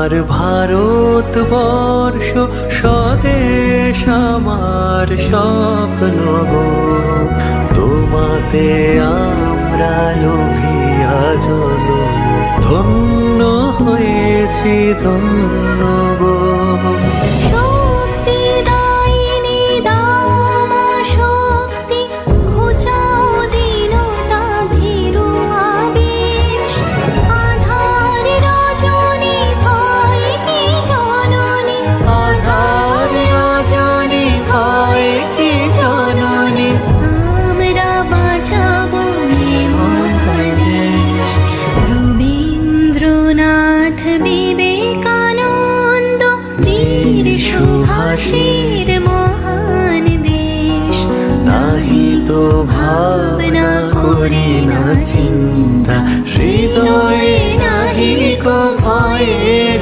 আমার ভারতবর্ষ স্বদেশ আমার স্বপ্ন গো, তোমাতে আমরা লোভিয়া জনম ধন্য হয়েছি ধন্য গো। সুভাষের মহান দেশ, নাহি তো ভাবনা করি না চিন্তা, হৃদয়ে নাহি কো ভয়ে